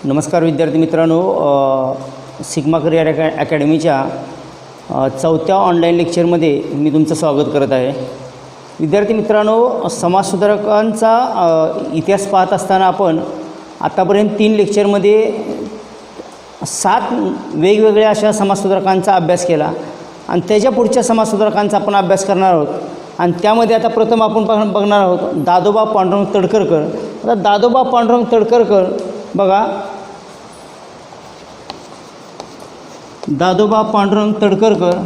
नमस्कार विद्यार्थी मित्रांनो, सिग्मा करिअर अकॅडमीच्या चौथ्या ऑनलाईन लेक्चरमध्ये मी तुमचं स्वागत करत आहे. विद्यार्थी मित्रांनो, समाजसुधारकांचा इतिहास पाहत असताना आपण आतापर्यंत 3 लेक्चरमध्ये 7 वेगवेगळ्या अशा समाजसुधारकांचा अभ्यास केला आणि त्याच्या पुढच्या समाजसुधारकांचा आपण अभ्यास करणार आहोत. आणि त्यामध्ये आता प्रथम आपण बघणार आहोत दादोबा पांडुरंग तडकरकर. आता दादोबा पांडुरंग तडकरकर बघा, दादोबा पांडुरंग तडकरकर.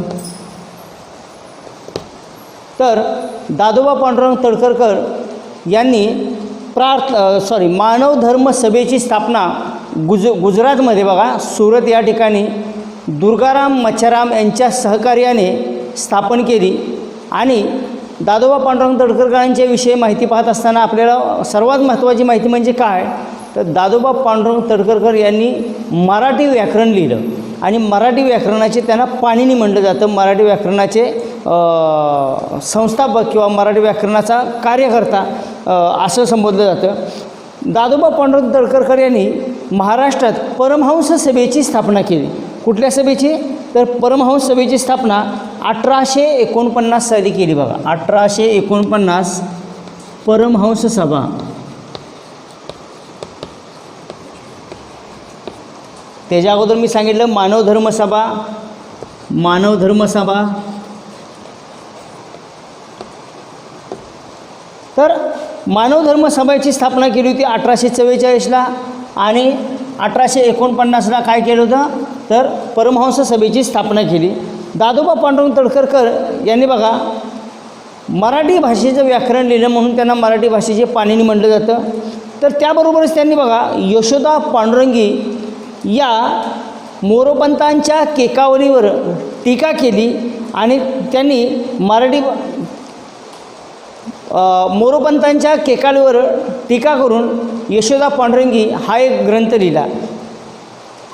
तर दादोबा पांडुरंग तडकरकर यांनी मानव धर्म सभेची स्थापना गुजरातमध्ये बघा सुरत या ठिकाणी दुर्गाराम मच्छाराम यांच्या सहकार्याने स्थापन केली. आणि दादोबा पांडुरंग तडकरकरांच्या विषयी माहिती पाहत असताना आपल्याला सर्वात महत्त्वाची माहिती म्हणजे काय, तर दादोबा पांडुरंग तडकरकर यांनी मराठी व्याकरण लिहिलं आणि मराठी व्याकरणाचे त्यांना पाणिनी म्हटलं जातं. मराठी व्याकरणाचे संस्थापक किंवा मराठी व्याकरणाचा कार्यकर्ता असं संबोधलं जातं. दादोबा पांडुरंग तडकरकर यांनी महाराष्ट्रात परमहंस सभेची स्थापना केली. कुठल्या सभेची? तर परमहंस सभेची स्थापना 1849 साली केली. बघा 1849 परमहंस सभा. त्याच्या अगोदर मी सांगितलं मानव धर्मसभा. तर मानव धर्मसभेची स्थापना केली होती 1844ला आणि 1849ला काय केलं होतं, तर परमहंस सभेची स्थापना केली. दादोबा पांडुरंग तडकरकर यांनी बघा मराठी भाषेचं व्याकरण लिहिलं म्हणून त्यांना मराठी भाषेचे पाणिनी म्हटलं जातं. तर त्याबरोबरच त्यांनी बघा यशोदा पांडुरंगी या मोरोपंतांच्या केकावलीवर टीका केली आणि त्यांनी मोरोपंतांच्या केकावलीवर टीका करून यशोदा पांडुरंगी हा एक ग्रंथ लिहिला.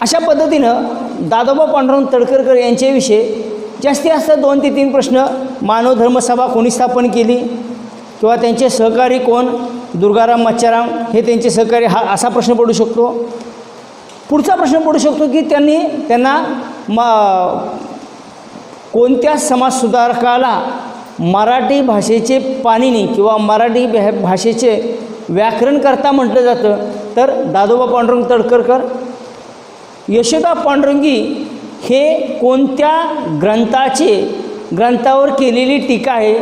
अशा पद्धतीनं दादोबा पांडुरंग तडकरकर यांच्याविषयी जास्तीत जास्त 2 ते 3 प्रश्न, मानव धर्मसभा कोणी स्थापन केली किंवा त्यांचे सहकारी कोण, दुर्गाराम मच्छाराम हे त्यांचे सहकारी, हा असा प्रश्न पडू शकतो. पुढचा प्रश्न पडू शकतो की त्यांना कोणत्या समाजसुधारकाला मराठी भाषेचे पाणिनी किंवा मराठी भाषेचे व्याकरणकर्ता म्हटलं जातं, तर दादोबा पांडुरंग तडकरकर. यशोदा पांडुरंगी हे कोणत्या ग्रंथावर केलेली टीका आहे,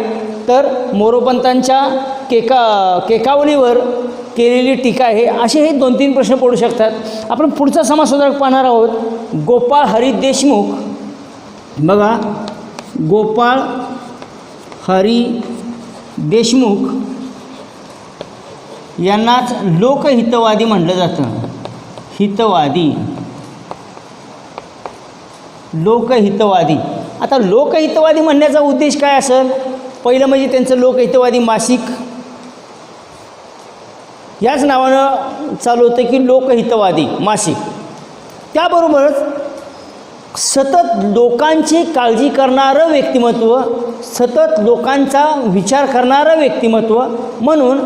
तर मोरोपंतांच्या केकावलीवर केलेली टीका आहे. असे हे 2-3 प्रश्न पडू शकतात. आपण पुढचा समाजसुधारक पाहणार आहोत गोपाळ हरी देशमुख. बघा गोपाळ हरी देशमुख यांनाच लोकहितवादी म्हटलं जातं. लोकहितवादी. आता लोकहितवादी म्हणण्याचा उद्देश काय असेल? पहिलं म्हणजे त्यांचं लोकहितवादी मासिक याच नावानं चालू होतं की लोकहितवादी मासिक. त्याबरोबरच सतत लोकांची काळजी करणारं व्यक्तिमत्व, सतत लोकांचा विचार करणारं व्यक्तिमत्व म्हणून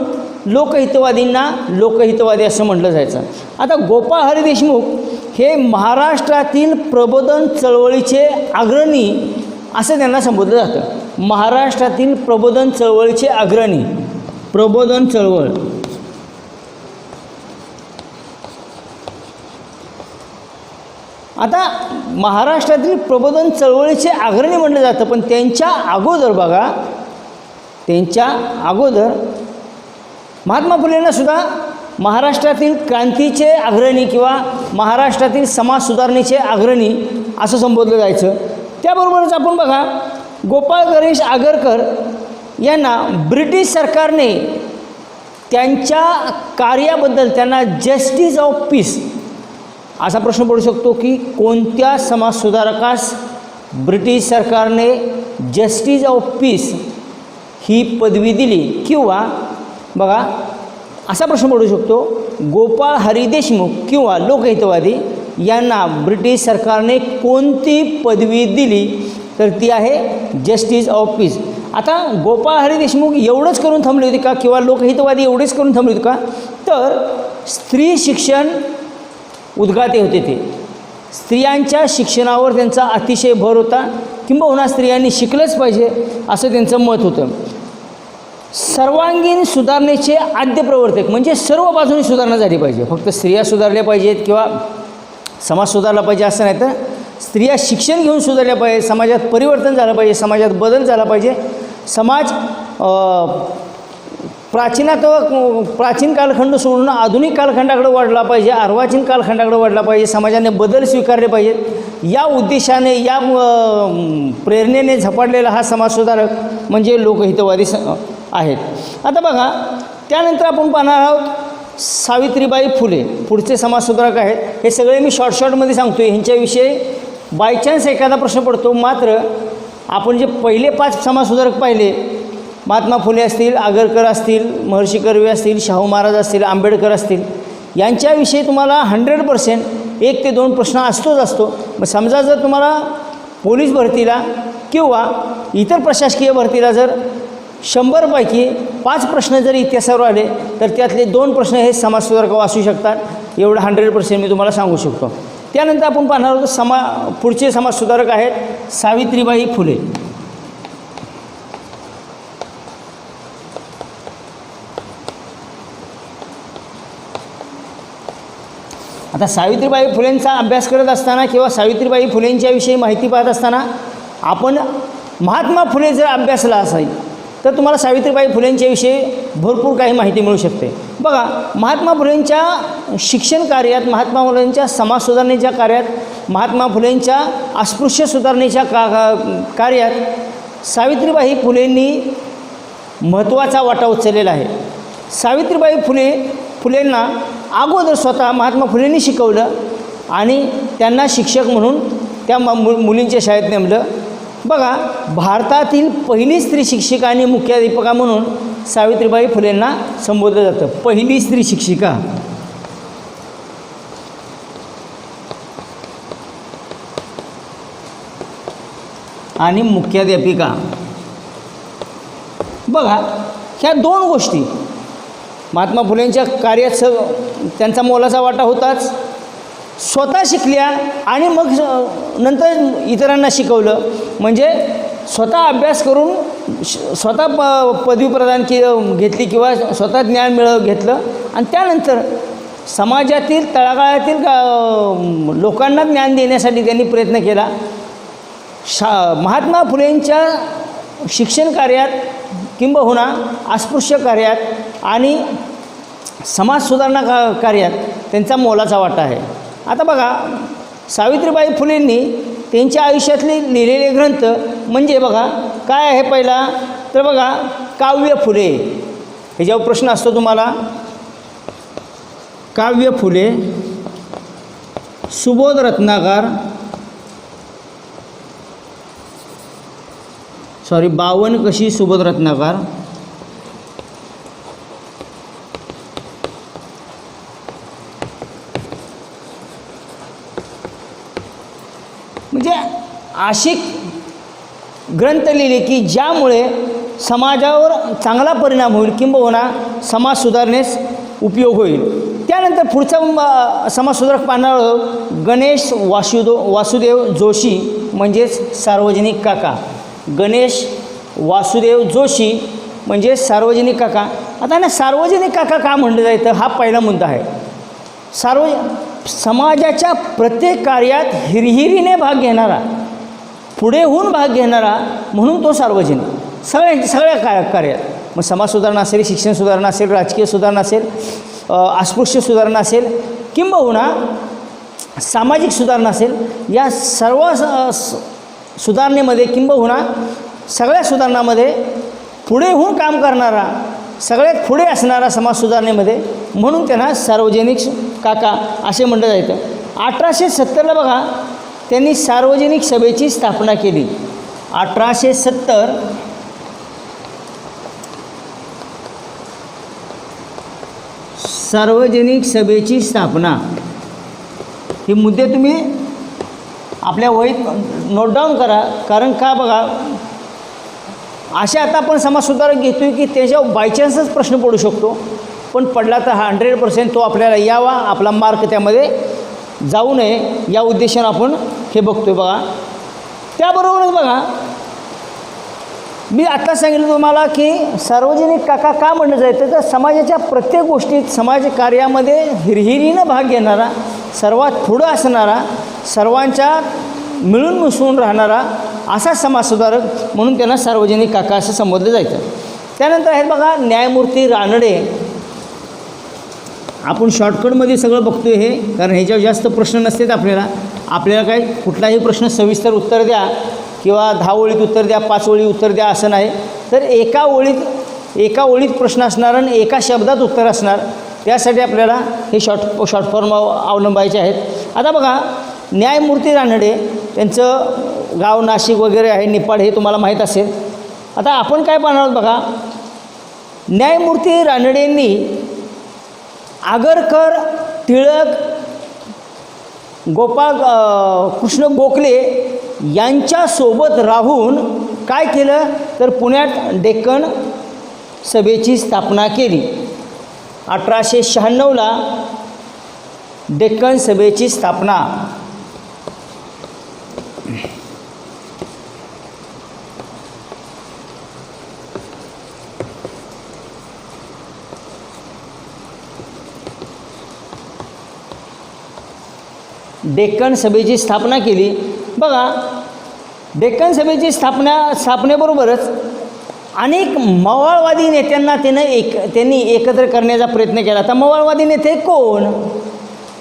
लोकहितवादींना लोकहितवादी असं म्हटलं जायचं. आता गोपाळ हरी देशमुख हे महाराष्ट्रातील प्रबोधन चळवळीचे अग्रणी असं त्यांना संबोधलं जातं. महाराष्ट्रातील प्रबोधन चळवळीचे अग्रणी, प्रबोधन चळवळ. आता महाराष्ट्रातील प्रबोधन चळवळीचे अग्रणी म्हटलं जातं, पण त्यांच्या अगोदर बघा, त्यांच्या अगोदर महात्मा फुलेंना सुद्धा महाराष्ट्रातील क्रांतीचे अग्रणी किंवा महाराष्ट्रातील समाज सुधारणेचे अग्रणी असं संबोधलं जायचं. त्याबरोबरच आपण बघा गोपाळ गणेश आगरकर यांना ब्रिटिश सरकारने त्यांच्या कार्याबद्दल त्यांना जस्टिस ऑफ पीस असा प्रश्न पडू शकतो की कोणत्या समाजसुधारकास ब्रिटिश सरकारने जस्टिस ऑफ पीस ही पदवी दिली, किंवा बघा असा प्रश्न पडू शकतो गोपाळ हरी देशमुख किंवा लोकहितवादी यांना ब्रिटिश सरकारने कोणती पदवी दिली, तर ती आहे जस्टिस ऑफ पीस. आता गोपाळ हरी देशमुख एवढंच करून थांबले होते का, किंवा लोकहितवादी एवढेच करून थांबले होते का, तर स्त्री शिक्षण उद्गाते होते ते. स्त्रियांच्या शिक्षणावर त्यांचा अतिशय भर होता, किंबहुना स्त्रियांनी शिकलंच पाहिजे असं त्यांचं मत होतं. सर्वांगीण सुधारणेचे आद्य प्रवर्तक म्हणजे सर्व बाजूने सुधारणा झाली पाहिजे. फक्त स्त्रिया सुधारल्या पाहिजेत किंवा समाज सुधारला पाहिजे असं नाही, तर स्त्रिया शिक्षण घेऊन सुधारल्या पाहिजे, समाजात परिवर्तन झालं पाहिजे, समाजात बदल झाला पाहिजे. समाज प्राचीन कालखंड सोडून आधुनिक कालखंडाकडे वाढला पाहिजे, अर्वाचीन कालखंडाकडे वाढला पाहिजे. समाजाने बदल स्वीकारले पाहिजेत. या उद्देशाने, या प्रेरणेने झपाटलेला हा समाजसुधारक म्हणजे लोकहितवादी आहेत. आता बघा, त्यानंतर आपण पाहणार आहोत सावित्रीबाई फुले. पुढचे समाजसुधारक आहेत. हे सगळे मी शॉर्टमध्ये सांगतो आहे. ह्यांच्याविषयी बायचान्स एखादा प्रश्न पडतो. मात्र आपण जे पहिले 5 समाजसुधारक पाहिले, महात्मा फुले असतील, आगरकर असतील, महर्षी कर्वे असतील, शाहू महाराज असतील, आंबेडकर असतील, यांच्याविषयी तुम्हाला 100% 1 ते 2 प्रश्न असतो. मग समजा जर तुम्हाला पोलीस भरतीला किंवा इतर प्रशासकीय भरतीला जर 100 पैकी 5 प्रश्न जर इतिहासावर आले, तर त्यातले 2 प्रश्न हे समाजसुधारक असू शकतात. एवढं 100% मी तुम्हाला सांगू शकतो. त्यानंतर आपण पाहणार आहोत पुढचे समाजसुधारक आहेत सावित्रीबाई फुले. आता सावित्रीबाई फुलेंचा अभ्यास करत असताना किंवा सावित्रीबाई फुलेंच्याविषयी माहिती पाहत असताना आपण महात्मा फुले जर अभ्यासला असेल तर तुम्हाला सावित्रीबाई फुलेंच्याविषयी भरपूर काही माहिती मिळू शकते. बघा, महात्मा फुलेंच्या शिक्षण कार्यात, महात्मा फुलेंच्या समाज सुधारणेच्या कार्यात, महात्मा फुलेंच्या अस्पृश्य सुधारणेच्या कार्यात सावित्रीबाई फुलेंनी महत्त्वाचा वाटा उचललेला आहे. सावित्रीबाई फुलेंना अगोदर स्वतः महात्मा फुलेंनी शिकवलं आणि त्यांना शिक्षक म्हणून त्या मुलींच्या शाळेत नेमलं. बघा, भारतातील पहिली स्त्री शिक्षिका आणि मुख्याध्यापिका म्हणून सावित्रीबाई फुलेंना संबोधलं जातं. पहिली स्त्री शिक्षिका आणि मुख्याध्यापिका. बघा, ह्या 2 गोष्टी महात्मा फुलेंच्या कार्यात त्यांचा मोलाचा वाटा होताच. स्वतः शिकल्या आणि मग नंतर इतरांना शिकवलं. म्हणजे स्वतः अभ्यास करून स्वतः पदवी प्रदान घेतली किंवा स्वतः ज्ञान घेतलं आणि त्यानंतर समाजातील तळागाळातील लोकांना ज्ञान देण्यासाठी त्यांनी प्रयत्न केला. महात्मा फुलेंच्या शिक्षण कार्यात किंबहुना अस्पृश्य कार्यात आणि समाज सुधारणा कार्यात त्यांचा मोलाचा वाटा आहे. आता बघा, सावित्रीबाई फुलेंनी त्यांच्या आयुष्यातले लिहिलेले ग्रंथ म्हणजे बघा काय आहे. पहिला तर बघा, काव्य फुले. ह्याच्यावर प्रश्न असतो तुम्हाला. काव्य फुले, सुबोध रत्नाकर, 52 कशी सुबोध रत्नाकर, म्हणजे अशी ग्रंथ लिहिले की ज्यामुळे समाजावर चांगला परिणाम होईल किंबहुना समाज सुधारणेस उपयोग होईल. त्यानंतर पुढचा समाजसुधारक पाहणार गणेश वासुदेव जोशी म्हणजेच सार्वजनिक काका. गणेश वासुदेव जोशी म्हणजे सार्वजनिक काका. आता ना सार्वजनिक काका का म्हटलं जातं हा पहिला मुद्दा आहे. समाजाच्या प्रत्येक कार्यात हिरहिरीने भाग घेणारा, पुढे होऊन भाग घेणारा म्हणून तो सार्वजनिक. सगळ्या कार्यात, मग समाज सुधारणा असेल, शिक्षण सुधारणा असेल, राजकीय सुधारणा असेल, अस्पृश्य सुधारणा असेल किंबहुना सामाजिक सुधारणा असेल, या सर्व सुधारणेमध्ये किंबहुना सगळ्या सुधारणामध्ये पुढे होऊन काम करणारा, सगळ्यात पुढे असणारा समाज सुधारणेमध्ये म्हणून त्यांना सार्वजनिक काका असे म्हटलं जायचं. 1870ला बघा त्यांनी सार्वजनिक सभेची स्थापना केली. 1870 सार्वजनिक सभेची स्थापना. हे मुद्दे तुम्ही आपल्या वहीत नोट डाऊन करा. कारण का बघा, असे आता आपण समाजसुधारक घेतो आहे की त्याच्यावर बायचान्सच प्रश्न पडू शकतो, पण पडला तर 100% तो आपल्याला यावा, आपला मार्क त्यामध्ये जाऊ नये या उद्देशानं आपण हे बघतोय बघा. त्याबरोबरच बघा, मी आत्ता सांगितलं तुम्हाला की सार्वजनिक काका का म्हणलं जायचं, तर समाजाच्या प्रत्येक गोष्टीत समाजकार्यामध्ये हिरहिरीनं भाग घेणारा, सर्वात पुढं असणारा, सर्वांच्या मिळून मिसळून राहणारा असा समाजसुधारक म्हणून त्यांना सार्वजनिक काका असं संबोधलं जायचं. त्यानंतर आहेत बघा न्यायमूर्ती रानडे. आपण शॉर्टकटमध्ये सगळं बघतोय हे, कारण ह्याच्यावर जास्त प्रश्न नसतात आपल्याला काय कुठलाही प्रश्न सविस्तर उत्तर द्या किंवा 10 ओळीत उत्तर द्या, 5 ओळी उत्तर द्या असं नाही, तर एका ओळीत प्रश्न असणार आणि एका शब्दात उत्तर असणार. त्यासाठी आपल्याला हे शॉर्ट फॉर्म अवलंबायचे आहेत. आता बघा न्यायमूर्ती रानडे, त्यांचं गाव नाशिक वगैरे आहे, निपाड हे तुम्हाला माहीत असेल. आता आपण काय पाहणार आहोत बघा, न्यायमूर्ती रानडेंनी आगरकर, टिळक, गोपाळ कृष्ण गोखले यांच्यासोबत राहून काय केलं, तर पुण्यात डेक्कन सभेची स्थापना केली. 1896ला डेक्कन सभेची स्थापना. डेक्कन सभेची स्थापना केली. बघा डेक्कन सभेची स्थापनेबरोबरच अनेक मवाळवादी नेत्यांना त्यांनी एकत्र करण्याचा प्रयत्न केला. तर मवाळवादी नेते कोण,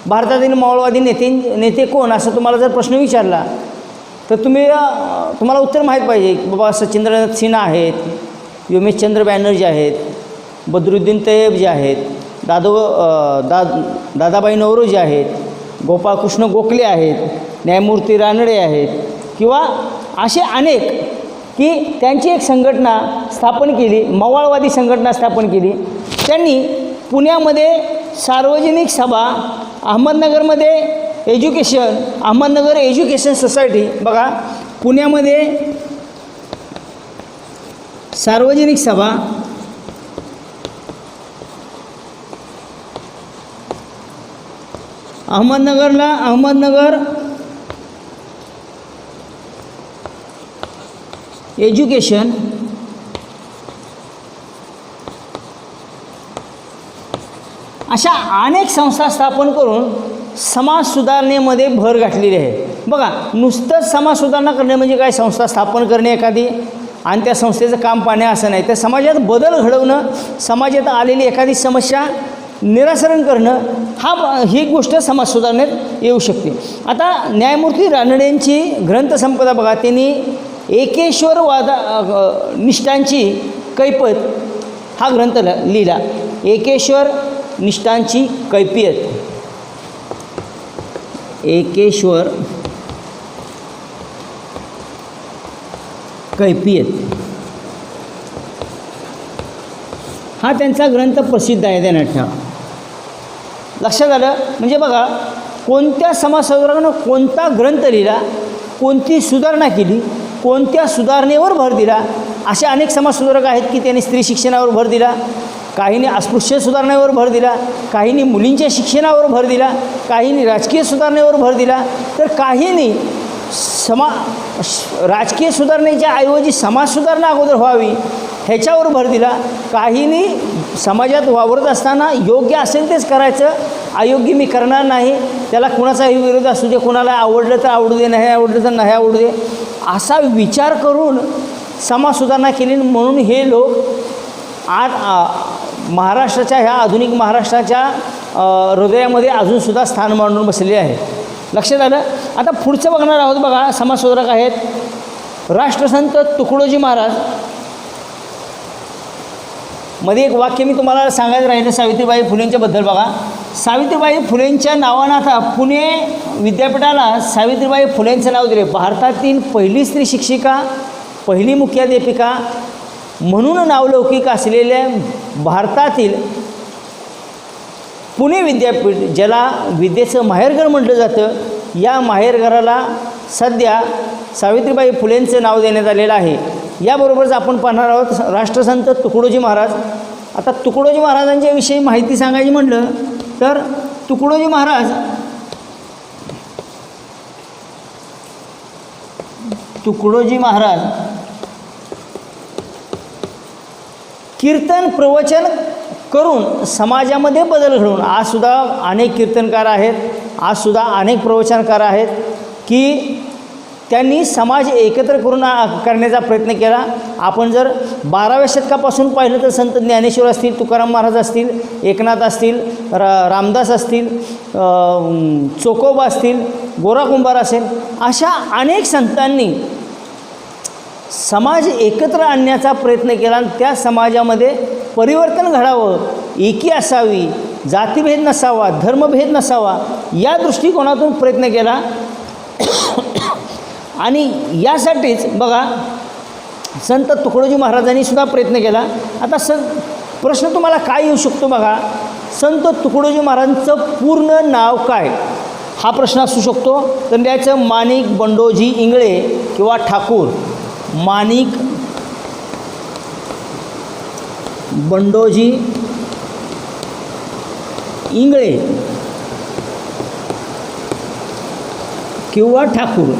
भारतातील मवाळवादी नेते कोण असं तुम्हाला जर प्रश्न विचारला तर तुम्हाला उत्तर माहीत पाहिजे की बाबा सचिंद्रनाथ सिन्हा आहेत, योमेशचंद्र बॅनर्जी आहेत, बद्रुद्दीन तय्यब जे आहेत, दादाबाई नौरोजी आहेत, गोपाळकृष्ण गोखले आहेत, न्यायमूर्ती रानडे आहेत किंवा असे अनेक की त्यांची एक संघटना स्थापन केली, मवाळवादी संघटना स्थापन केली. त्यांनी पुण्यामध्ये सार्वजनिक सभा, अहमदनगरमध्ये अहमदनगर एज्युकेशन सोसायटी. बघा पुण्यामध्ये सार्वजनिक सभा, अहमदनगर एज्युकेशन अशा अनेक संस्था स्थापन करून समाज सुधारणेमध्ये भर घातलेली आहे. बघा नुसतंच समाज सुधारणा करणे म्हणजे काय, संस्था स्थापन करणे एखादी आणि त्या संस्थेचं काम पाहणे असं नाही, तर समाजात बदल घडवणं, समाजात आलेली एखादी समस्या निराकरण करणं ही गोष्ट समाज सुधारणेत येऊ शकते. आता न्यायमूर्ती रानडेंची ग्रंथसंपदा बघा, त्यांनी एकेश्वर निष्ठांची कैफियत हा ग्रंथ लिहिला. एकेश्वर निष्ठांची कैफियत, एकेश्वर कैफियत हा त्यांचा ग्रंथ प्रसिद्ध आहे. ध्यानात ठेवा, लक्षात आलं. म्हणजे बघा कोणत्या समाजसुधारकानं कोणता ग्रंथ लिहिला, कोणती सुधारणा केली, कोणत्या सुधारणेवर भर दिला. असे अनेक समाजसुधारक आहेत की त्यांनी स्त्री शिक्षणावर भर दिला, काहींनी अस्पृश्य सुधारणेवर भर दिला, काहींनी मुलींच्या शिक्षणावर भर दिला, काहींनी राजकीय सुधारणेवर भर दिला, तर काहींनी राजकीय सुधारणेच्या ऐवजी समाज सुधारणा अगोदर व्हावी ह्याच्यावर भर दिला. काहींनी समाजात वावरत असताना योग्य असेल तेच करायचं, अयोग्य मी करणार नाही, त्याला कुणाचाही विरोध असू दे, कुणाला आवडलं तर आवडू दे, नाही आवडलं तर नाही आवडू दे, असा विचार करून समाज सुधारणा केली. म्हणून हे लोक आज महाराष्ट्राच्या ह्या आधुनिक महाराष्ट्राच्या हृदयामध्ये अजूनसुद्धा स्थान मांडून बसलेले आहे. लक्षात आलं. आता पुढचं बघणार आहोत. बघा समाजसुधारक आहेत राष्ट्रसंत तुकडोजी महाराज. मध्ये एक वाक्य मी तुम्हाला सांगायचं राहिलं सावित्रीबाई फुलेंच्याबद्दल. बघा सावित्रीबाई फुलेंच्या नावानं आता पुणे विद्यापीठाला सावित्रीबाई फुलेंचं नाव दिले. भारतातील पहिली स्त्री शिक्षिका, पहिली मुख्याध्यापिका म्हणून नावलौकिक असलेल्या भारतातील पुणे विद्यापीठ, ज्याला विद्येचं माहेरघर म्हटलं जातं, या माहेरघराला सध्या सावित्रीबाई फुलेंचं नाव देण्यात आलेलं आहे. याबरोबरच आपण पाहणार आहोत राष्ट्रसंत तुकडोजी महाराज. आता तुकडोजी महाराजांच्या विषयी माहिती सांगायची म्हटलं तर तुकडोजी महाराज तुकडोजी महाराज कीर्तन प्रवचन करून समाजामध्ये बदल घडवून, आजसुद्धा अनेक कीर्तनकार आहेत, आजसुद्धा अनेक प्रवचनकार आहेत की त्यांनी समाज एकत्र करून करण्याचा प्रयत्न केला. आपण जर 12व्या शतकापासून पाहिलं तर संत ज्ञानेश्वर असतील, तुकाराम महाराज असतील, एकनाथ असतील, रामदास असतील, चोकोबा असतील, गोरा कुंभार असेल, अशा अनेक संतांनी समाज एकत्र आणण्याचा प्रयत्न केला आणि त्या समाजामध्ये परिवर्तन घडावं, एकी असावी, जातीभेद नसावा, धर्मभेद नसावा, या दृष्टिकोनातून प्रयत्न केला. आणि यासाठीच बघा संत तुकडोजी महाराजांनी सुद्धा प्रयत्न केला. आता प्रश्न तुम्हाला काय येऊ शकतो बघा, संत तुकडोजी महाराजांचं पूर्ण नाव काय, हा प्रश्न असू शकतो. तर त्याचं माणिक बंडोजी इंगळे किंवा ठाकूर, माणिक बंडोजी इंगळे किंवा ठाकूर.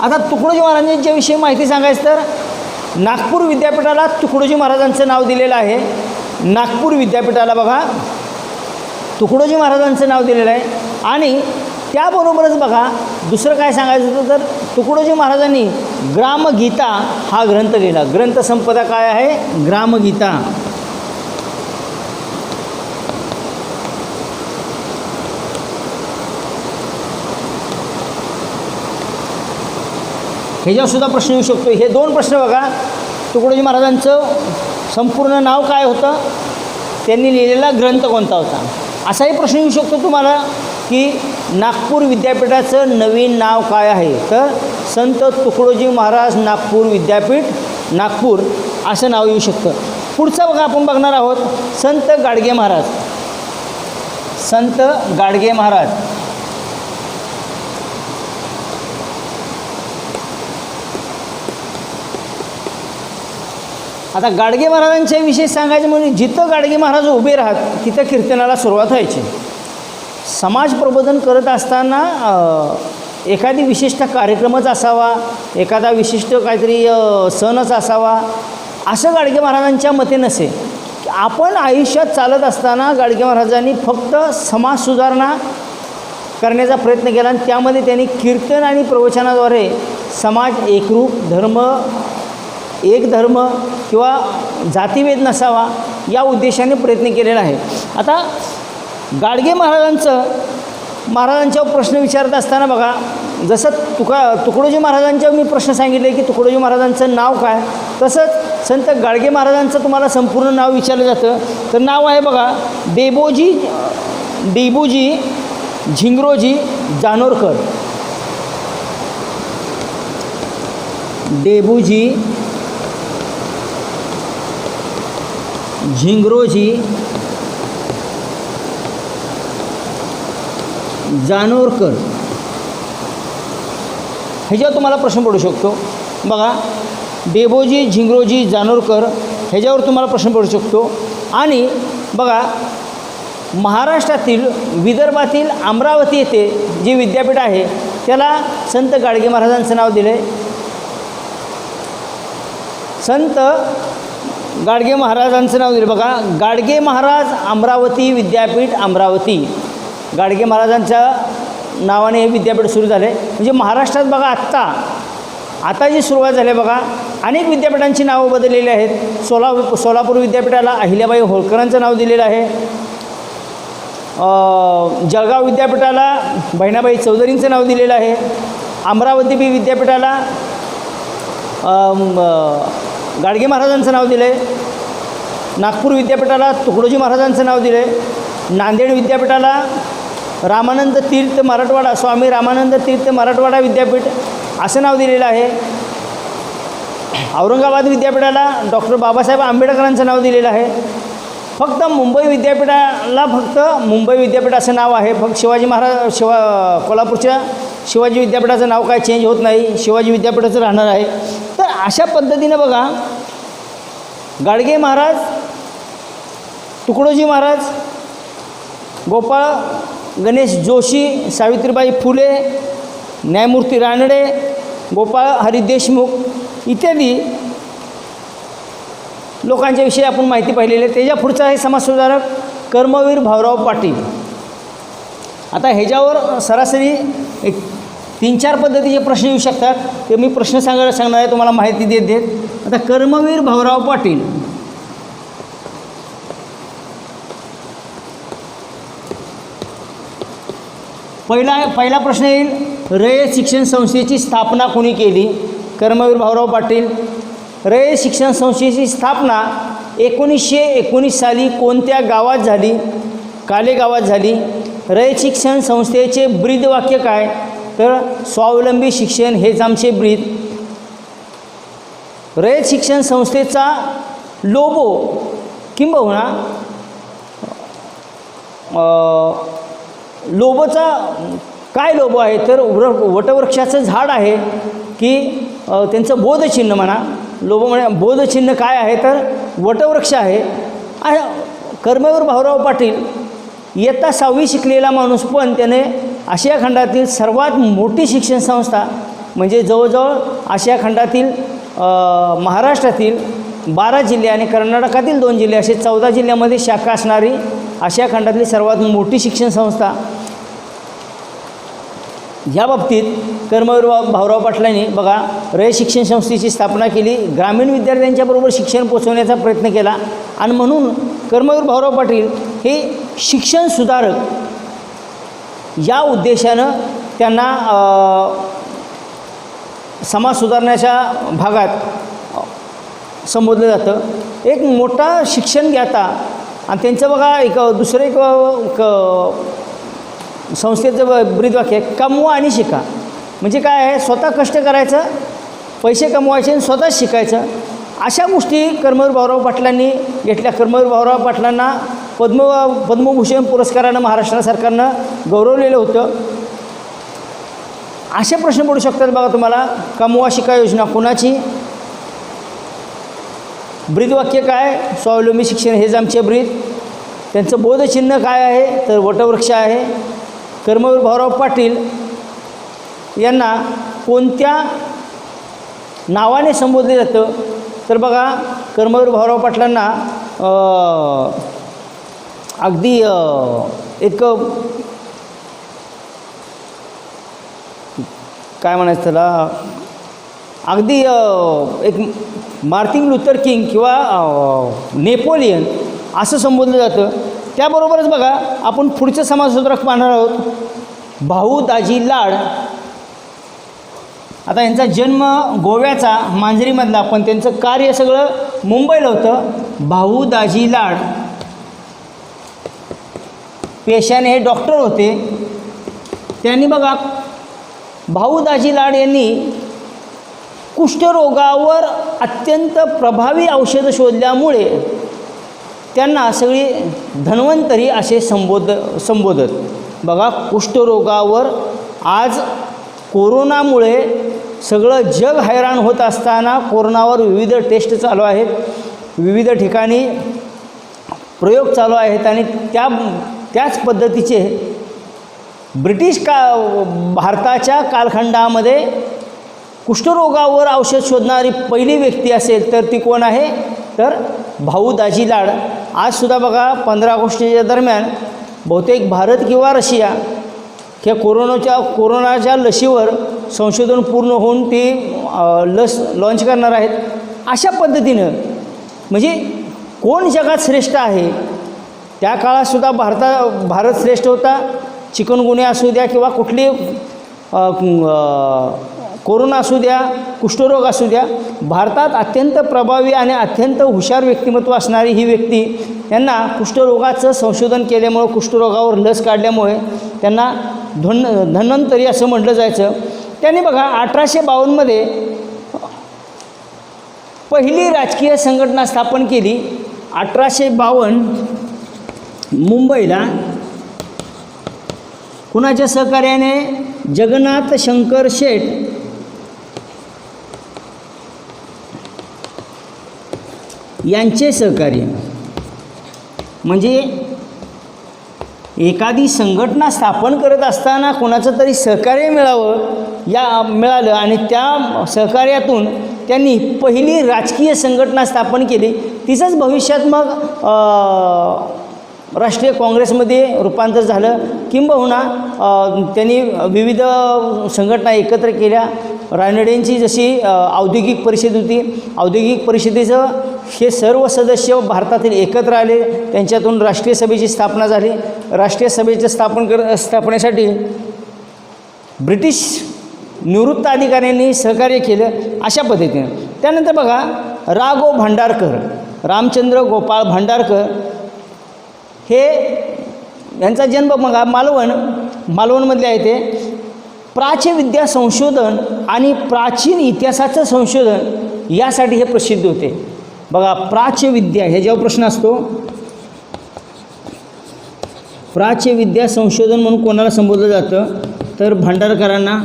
आता तुकडोजी महाराजांच्या विषयी माहिती सांगायचं तर नागपूर विद्यापीठाला तुकडोजी महाराजांचं नाव दिलेलं आहे. नागपूर विद्यापीठाला बघा तुकडोजी महाराजांचं नाव दिलेलं आहे. आणि त्याबरोबरच बघा दुसरं काय सांगायचं होतं तर तुकडोजी महाराजांनी ग्रामगीता हा ग्रंथ लिहिला. ग्रंथसंपदा काय आहे? ग्रामगीता. ह्याच्यावरसुद्धा प्रश्न येऊ शकतो. हे दोन प्रश्न बघा, तुकडोजी महाराजांचं संपूर्ण नाव काय होतं, त्यांनी लिहिलेला ग्रंथ कोणता होता, असाही प्रश्न येऊ शकतो तुम्हाला की नागपूर विद्यापीठाचं नवीन नाव काय आहे. तर संत तुकडोजी महाराज नागपूर विद्यापीठ नागपूर असं नाव येऊ शकतं. पुढचं बघा आपण बघणार आहोत संत गाडगे महाराज. संत गाडगे महाराज आता गाडगे महाराजांच्या विषयी सांगायचं म्हणजे जिथं गाडगे महाराज उभे राहत तिथं कीर्तनाला सुरुवात व्हायची. समाज प्रबोधन करत असताना एखादी विशिष्ट कार्यक्रमच असावा, एखादा विशिष्ट काहीतरी सणच असावा असं गाडगे महाराजांच्या मते नसे. आपण आयुष्यात चालत असताना गाडगे महाराजांनी फक्त समाज सुधारणा करण्याचा प्रयत्न केला आणि त्यामध्ये त्यांनी कीर्तन आणि प्रवचनाद्वारे समाज एकरूप, एक धर्म किंवा जातीभेद नसावा या उद्देशाने प्रयत्न केलेला आहे. आता गाडगे महाराजांच्यावर प्रश्न विचारत असताना बघा जसं तुकडोजी महाराजांच्या मी प्रश्न सांगितले की तुकडोजी महाराजांचं नाव काय, तसंच संत गाडगे महाराजांचं तुम्हाला संपूर्ण नाव विचारलं जातं. तर नाव आहे बघा डेबूजी झिंगरोजी जानोरकर. डेबूजी झिंगरोजी जानोरकर. ह्याच्यावर तुम्हाला प्रश्न पडू शकतो बघा, डेबोजी झिंगरोजी जानोरकर ह्याच्यावर तुम्हाला प्रश्न पडू शकतो. आणि बघा महाराष्ट्रातील विदर्भातील अमरावती येथे जे विद्यापीठ आहे त्याला संत गाडगे महाराजांचं नाव दिलं आहे. संत गाडगे महाराजांचं नाव दिलं बघा, गाडगे महाराज अमरावती विद्यापीठ अमरावती. गाडगे महाराजांच्या नावाने हे विद्यापीठ सुरू झाले. म्हणजे महाराष्ट्रात बघा आता जी सुरुवात झाली बघा, अनेक विद्यापीठांची नावं बदललेली आहेत. सोलापूर विद्यापीठाला अहिल्याबाई होळकरांचं नाव दिलेलं आहे. जळगाव विद्यापीठाला बहिणाबाई चौधरींचं नाव दिलेलं आहे. अमरावती विद्यापीठाला गाडगे महाराजांचं नाव दिलं आहे. नागपूर विद्यापीठाला तुकडोजी महाराजांचं नाव दिलं आहे. नांदेड विद्यापीठाला रामानंद तीर्थ मराठवाडा, स्वामी रामानंद तीर्थ मराठवाडा विद्यापीठ असं नाव दिलेलं आहे. औरंगाबाद विद्यापीठाला डॉक्टर बाबासाहेब आंबेडकरांचं नाव दिलेलं आहे. फक्त मुंबई विद्यापीठाला फक्त मुंबई विद्यापीठ असं नाव आहे. फक्त कोल्हापूरच्या शिवाजी विद्यापीठाचं नाव काय चेंज होत नाही, शिवाजी विद्यापीठाचं राहणार आहे. तर अशा पद्धतीनं बघा गाडगे महाराज, तुकडोजी महाराज, गोपाळ गणेश जोशी, सावित्रीबाई फुले, न्यायमूर्ती रानडे, गोपाळ हरी देशमुख इत्यादी लोकांच्या विषयी आपण माहिती पाहिलेली आहे. त्याच्या पुढचा आहे समाजसुधारक कर्मवीर भाऊराव पाटील. आता ह्याच्यावर सरासरी एक 3-4 पद्धतीचे प्रश्न येऊ शकतात. ते मी प्रश्न सांगणार आहे तुम्हाला माहिती देत. आता कर्मवीर भाऊराव पाटील पहिला प्रश्न येईल, रयत शिक्षण संस्थेची स्थापना कोणी केली? कर्मवीर भाऊराव पाटील. रयत शिक्षण संस्थेची स्थापना 1919 साली कोणत्या गावात झाली? काले गावात झाली. रयत शिक्षण संस्थेचे ब्रीदवाक्य काय? तर स्वावलंबी शिक्षण हेच आमचे ब्रीद. रयत शिक्षण संस्थेचा लोगो किंबहुना लोगोचा काय लोगो आहे? तर वटवृक्षाचं झाड आहे की त्यांचं बोधचिन्ह म्हणा. लोगो म्हणजे बोधचिन्ह काय आहे? तर वटवृक्ष आहे. कर्मवीर भाऊराव पाटील इयत्ता 6वी शिकलेला माणूस, पण त्याने आशिया खंडातील सर्वात मोठी शिक्षण संस्था म्हणजे जवळजवळ आशिया खंडातील महाराष्ट्रातील 12 जिल्हे आणि कर्नाटकातील 2 जिल्हे असे 14 जिल्ह्यामध्ये शाखा असणारी आशिया खंडातली सर्वात मोठी शिक्षण संस्था. ह्या बाबतीत कर्मवीर भाऊराव पाटलांनी बघा रयत शिक्षण संस्थेची स्थापना केली, ग्रामीण विद्यार्थ्यांच्याबरोबर शिक्षण पोचवण्याचा प्रयत्न केला आणि म्हणून कर्मवीर भाऊराव पाटील हे शिक्षण सुधारक या उद्देशानं त्यांना समाज सुधारण्याच्या भागात संबोधलं जातं. एक मोठा शिक्षण ज्ञाता आणि त्यांचं बघा दुसरं एक संस्थेचं ब्रीदवाक्य आहे, कमवा आणि शिका. म्हणजे काय आहे? स्वतः कष्ट करायचं, पैसे कमवायचे आणि स्वतः शिकायचं. अशा गोष्टी कर्मवीर भाऊराव पाटलांनी घेतल्या. कर्मवीर भाऊराव पाटलांना पद्मभूषण पुरस्कारानं महाराष्ट्र सरकारनं गौरवलेलं होतं. असे प्रश्न पडू शकतात बघा तुम्हाला. कमवा शिका योजना कोणाची? ब्रीदवाक्य काय? स्वावलंबी शिक्षण हेच आमचे ब्रीद. त्यांचं बोधचिन्ह काय आहे? तर वटवृक्ष आहे. कर्मवीर भाऊराव पाटील यांना कोणत्या नावाने संबोधले जातं? तर बघा कर्मवीर भाऊराव पाटलांना अगदी एक काय म्हणायचं त्याला, अगदी एक मार्टिन लुथर किंग किंवा नेपोलियन असं संबोधलं जातं. त्याबरोबरच बघा आपण पुढचं समाजसुधारक पाहणार आहोत, भाऊ दाजी लाड. आता यांचा जन्म गोव्याचा मांजरीमधला, पण त्यांचं कार्य सगळं मुंबईला होतं. भाऊ दाजी लाड पेशाने हे डॉक्टर होते. त्यांनी बघा भाऊ दाजी लाड यांनी कुष्ठरोगावर अत्यंत प्रभावी औषधं शोधल्यामुळे त्यांना सगळी धन्वंतरी असे संबोधत. बघा कुष्ठरोगावर आज कोरोनामुळे सगळं जग हैराण होत असताना कोरोनावर विविध टेस्ट चालू आहेत, विविध ठिकाणी प्रयोग चालू आहेत आणि त्याच पद्धतीचे ब्रिटिश भारताच्या कालखंडामध्ये कुष्ठरोगावर औषध शोधणारी पहिली व्यक्ती असेल तर ती कोण आहे? तर भाऊ दाजी लाड. आजसुद्धा बघा 15 ऑगस्टच्या दरम्यान बहुतेक भारत किंवा रशिया ह्या कोरोनाच्या लशीवर संशोधन पूर्ण होऊन ती लस लॉन्च करणार आहेत. अशा पद्धतीनं म्हणजे कोण जगात श्रेष्ठ आहे? त्या काळातसुद्धा भारत श्रेष्ठ होता. चिकनगुन्या असू द्या किंवा कुठली कोरोना असू द्या, कुष्ठरोग असू द्या, भारतात अत्यंत प्रभावी आणि अत्यंत हुशार व्यक्तिमत्व असणारी ही व्यक्ती, यांना कुष्ठरोगाचं संशोधन केल्यामुळं, कुष्ठरोगावर लस काढल्यामुळे त्यांना धन्वंतरी असं म्हटलं जायचं. त्यांनी बघा 1852मध्ये पहिली राजकीय संघटना स्थापन केली. 1852 मुंबईला कुणाच्या सहकार्याने? जगन्नाथ शंकर शेठ यांचे सहकार्य. म्हणजे एखादी संघटना स्थापन करत असताना कोणाचं तरी सहकार्य मिळालं आणि त्या सहकार्यातून त्यांनी पहिली राजकीय संघटना स्थापन केली, तिचंच भविष्यात मग राष्ट्रीय काँग्रेसमध्ये रूपांतर झालं, किंबहुना त्यांनी विविध संघटना एकत्र केल्या. रानडेंची जशी औद्योगिक परिषद होती, औद्योगिक परिषदेचं हे सर्व सदस्य भारतातील एकत्र आले, त्यांच्यातून राष्ट्रीय सभेची स्थापना झाली. राष्ट्रीय सभेचं स्थापनेसाठी ब्रिटिश निवृत्त अधिकाऱ्यांनी सहकार्य केलं अशा पद्धतीने. त्यानंतर बघा रा. भांडारकर, रामचंद्र गोपाळ भांडारकर, हे यांचा जन्म बघा मालवणमधले आहे. ते प्राच्यविद्या संशोधन आणि प्राचीन इतिहासाचं संशोधन यासाठी हे प्रसिद्ध होते. बघा प्राच्यविद्या ह्याच्यावर प्रश्न असतो, प्राच्यविद्या संशोधन म्हणून कोणाला संबोधलं जातं, तर भांडारकरांना.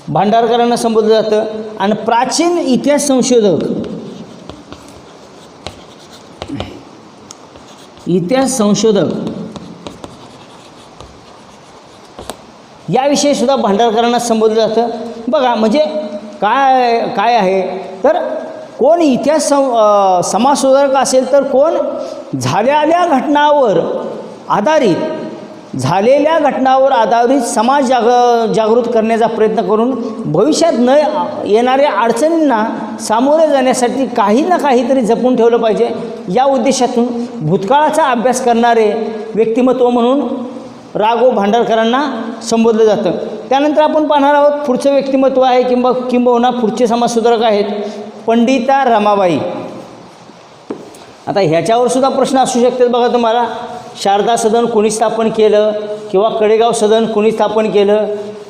भांडारकरांना संबोधलं जातं. आणि प्राचीन इतिहास संशोधक, याविषयी सुद्धा भांडारकरांना संबोधलं जातं. बघा म्हणजे काय आहे तर कोण इतिहास समाजसुधारक असेल तर कोण झालेल्या घटनावर आधारित समाज जागृत करण्याचा प्रयत्न करून भविष्यात न येणाऱ्या अडचणींना सामोरे जाण्यासाठी काही ना काहीतरी जपून ठेवलं पाहिजे, या उद्देशातून भूतकाळाचा अभ्यास करणारे व्यक्तिमत्व म्हणून रा. भांडारकरांना संबोधलं जातं. त्यानंतर आपण पाहणार आहोत पुढचं व्यक्तिमत्व आहे किंबहुना पुढचे समाजसुधारक आहेत पंडिता रमाबाई. आता ह्याच्यावर सुद्धा प्रश्न असू शकतात बघा तुम्हाला. शारदा सदन कोणी स्थापन केलं, किंवा कडेगाव सदन कोणी स्थापन केलं,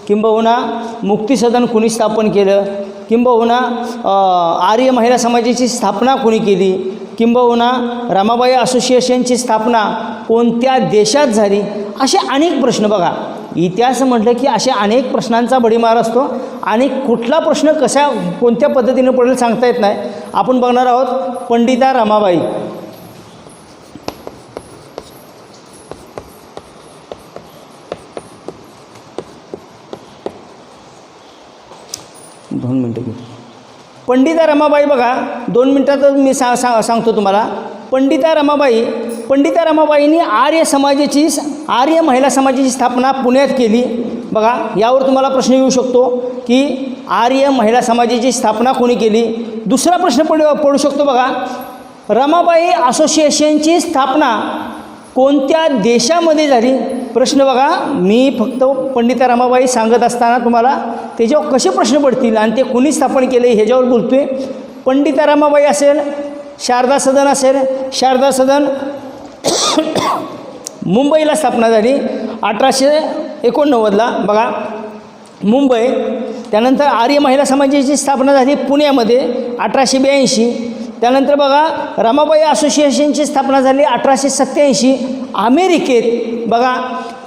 किंबहुना मुक्ती सदन कोणी स्थापन केलं, किंबहुना आर्य महिला समाजाची स्थापना कोणी केली, किंबहुना रमाबाई असोसिएशनची स्थापना कोणत्या देशात झाली, असे अनेक प्रश्न. बघा इतिहास म्हटलं की अशा अनेक प्रश्नांचा भडीमार असतो आणि कुठला प्रश्न कोणत्या पद्धतीने पडेल सांगता येत नाही. आपण बघणार आहोत पंडिता रमाबाई. पंडिता रमाबाई बघा 2 मिनटातच मी सांगतो तुम्हाला. पंडिता रमाबाईंनी आर्य महिला समाजाची स्थापना पुण्यात केली. बघा यावर तुम्हाला प्रश्न येऊ शकतो की आर्य महिला समाजाची स्थापना कोणी केली. दुसरा प्रश्न पडू शकतो बघा, रमाबाई असोसिएशनची स्थापना कोणत्या देशामध्ये झाली. प्रश्न बघा मी फक्त पंडिता रमाबाई सांगत असताना तुम्हाला त्याच्यावर कसे प्रश्न पडतील आणि ते कोणी स्थापन केले ह्याच्यावर बोलतो आहे. पंडिता रमाबाई असेल, शारदा सदन असेल, शारदा सदन मुंबईला स्थापना झाली 1889ला बघा मुंबई. त्यानंतर आर्य महिला समाजाची स्थापना झाली पुण्यामध्ये 1882. त्यानंतर बघा रमाबाई असोसिएशनची स्थापना झाली 1887 अमेरिकेत. बघा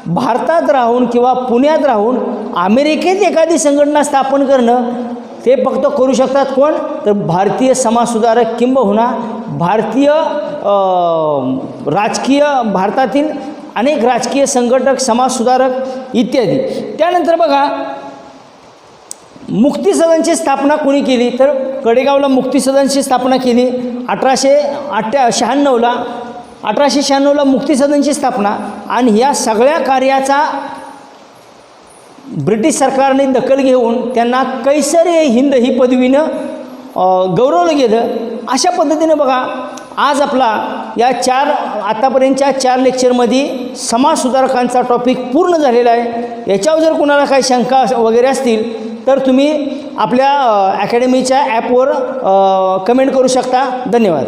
भारतात राहून किंवा पुण्यात राहून अमेरिकेत एखादी संघटना स्थापन करणं ते फक्त करू शकतात कोण, तर भारतीय समाजसुधारक किंबहुना भारतातील अनेक राजकीय संघटक, समाजसुधारक इत्यादी. त्यानंतर बघा मुक्ती सदनची स्थापना कोणी केली, तर कडेगावला मुक्ती सदनची स्थापना केली 1896ला मुक्ती सदनची स्थापना. आणि या सगळ्या कार्याचा ब्रिटिश सरकारने दखल घेऊन त्यांना कैसर-ए-हिंद ही पदवीनं गौरवलं गेलं. अशा पद्धतीनं बघा आज आपला या आतापर्यंतच्या 4 लेक्चरमध्ये समाजसुधारकांचा टॉपिक पूर्ण झालेला आहे. याच्यावर जर कोणाला काही शंका वगैरे असतील तर तुम्ही आपल्या अकॅडमीच्या ॲपवर कमेंट करू शकता. धन्यवाद.